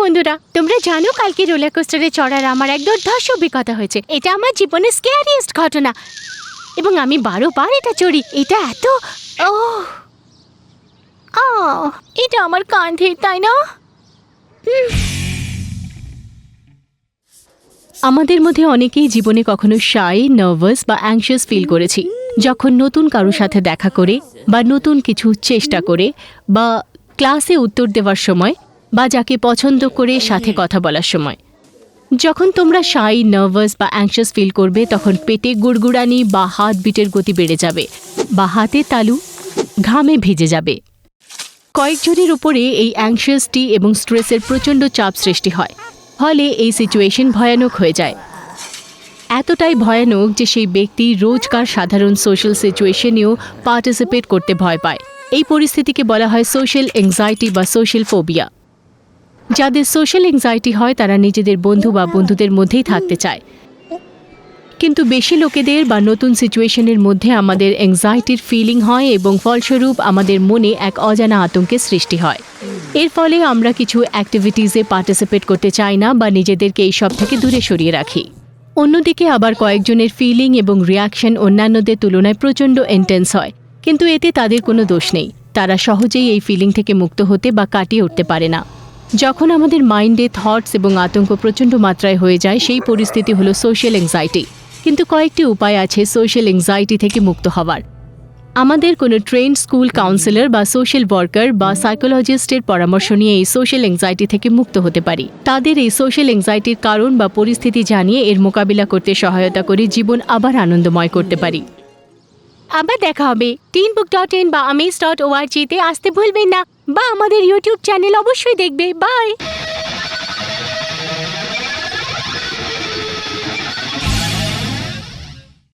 বন্ধুরা, তোমরা জানো কালকে রোলার কোস্টারে চড়ার আমার এক দুর্ধর্ষ অভিজ্ঞতা হয়েছে। এটা আমার জীবনের স্ক্যারিয়েস্ট ঘটনা এবং আমি 12 বার এটা চড়ি। এটা এত এটা আমার কাঁধে, তাই না? আমাদের মধ্যে অনেকেই জীবনে কখনো শাই, নার্ভাস বা অ্যাংশিয়াস ফিল করেছি যখন নতুন কারোর সাথে দেখা করে বা নতুন কিছু চেষ্টা করে বা ক্লাসে উত্তর দেওয়ার সময় বা যাকে পছন্দ করে সাথে কথা বলার সময়। যখন তোমরা শাই, নার্ভাস বা অ্যাংশিয়াস ফিল করবে তখন পেটে গুড়গুড়ানি বা হার্ট বিটের গতি বেড়ে যাবে বা হাতে তালু ঘামে ভিজে যাবে। কয়েকজনের উপরে এই অ্যাংশিয়াসটি এবং স্ট্রেসের প্রচণ্ড চাপ সৃষ্টি হয়, ফলে এই সিচুয়েশন ভয়ানক হয়ে যায়। এতটাই ভয়ানক যে সেই ব্যক্তি রোজকার সাধারণ সোশ্যাল সিচুয়েশনেও পার্টিসিপেট করতে ভয় পায়। এই পরিস্থিতিকে বলা হয় সোশ্যাল অ্যাংজাইটি বা সোশ্যাল ফোবিয়া। যাদের সোশ্যাল অ্যাংজাইটি হয় তারা নিজেদের বন্ধু বা বন্ধুদের মধ্যেই থাকতে চায়, কিন্তু বেশি লোকেদের বা নতুন সিচুয়েশনের মধ্যে আমাদের অ্যাংজাইটির ফিলিং হয় এবং ফলস্বরূপ আমাদের মনে এক অজানা আতঙ্কের সৃষ্টি হয়। এর ফলে আমরা কিছু অ্যাক্টিভিটিসে পার্টিসিপেট করতে চাই না বা নিজেদেরকে এই সব থেকে দূরে সরিয়ে রাখি। অন্যদিকে আবার কয়েকজনের ফিলিং এবং রিয়াকশন অন্যান্যদের তুলনায় প্রচণ্ড ইন্টেন্স হয়, কিন্তু এতে তাদের কোনো দোষ নেই। তারা সহজেই এই ফিলিং থেকে মুক্ত হতে বা কাটিয়ে উঠতে পারে না। যখন আমাদের মাইন্ডে থটস এবং আতঙ্ক প্রচণ্ড মাত্রায় হয়ে যায় সেই পরিস্থিতি হলো সোশ্যাল অ্যাংজাইটি। কিন্তু কয়েকটি উপায় আছে সোশ্যাল অ্যাংজাইটি থেকে মুক্ত হওয়ার। আমাদের কোনো ট্রেন্ড স্কুল কাউন্সিলর বা সোশ্যাল ওয়ার্কার বা সাইকোলজিস্টের পরামর্শ নিয়ে এই সোশ্যাল অ্যাংজাইটি থেকে মুক্ত হতে পারি। তাদের এই সোশ্যাল অ্যাংজাইটির কারণ বা পরিস্থিতি জানিয়ে এর মোকাবিলা করতে সহায়তা করে জীবন আবার আনন্দময় করতে পারি। আবার দেখা হবে। teenbook.in বা amaze.org তে আসতে ভুলবেন না, বা আমাদের ইউটিউব চ্যানেল অবশ্যই দেখবে। বাই।